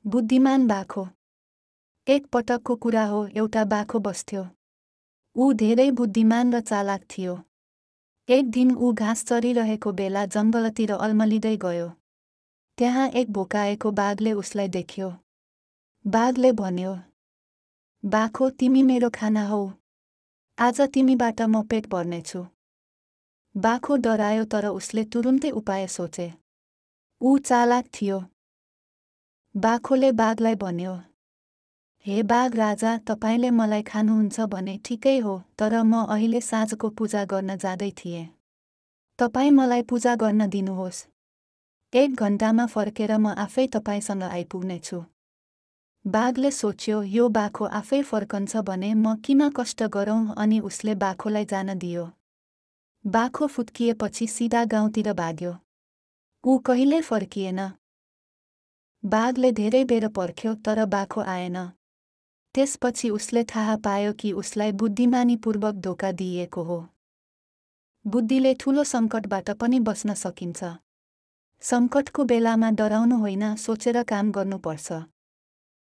बुद्धिमान बाखो। एक पटकको कुरा हो, एउटा बाखो बस्थ्यो। ऊ धेरै बुद्धिमान र चालाक थियो। एक दिन ऊ घाँस चरिरहेको बेला जङ्गलतिर अल्मलिँदै गयो। त्यहाँ एक भोकाएको बाघले उसलाई देख्यो। बाघले भन्यो, बाखो, तिमी मेरो खाना हौ। आज तिमीबाट म पेट भर्नेछु। बाखो डरायो, तर उसले तुरुन्तै उपाय सोचे। ऊ चालाक थियो। बाखोले बाघलाई भन्यो, हे बाघ राजा, तपाईले मलाई खानुहुन्छ भने ठिकै हो, तर म अहिले साँझको पूजा गर्न जाँदै थिएँ। तपाईँ मलाई पूजा गर्न दिनुहोस्। 1 घण्टामा फर्केर म आफै तपाईसँग आइपुग्नेछु। बाघले सोच्यो, यो बाखो आफै फर्कन्छ भने म किन कष्ट गरौँ, अनि उसले बाखोलाई जान दियो। बाखो फुत्किएपछि सिधा गाउँतिर भाग्यो। ऊ कहिल्यै फर्किएन। बाघले धेरै बेर पर्ख्यो, तर बाखो आएन। त्यसपछि उसले थाहा पायो कि उसलाई बुद्धिमानीपूर्वक धोका दिइएको हो। बुद्धिले ठूलो सङ्कटबाट पनि बच्न सकिन्छ। सङ्कटको बेलामा डराउनु होइन, सोचेर काम गर्नुपर्छ।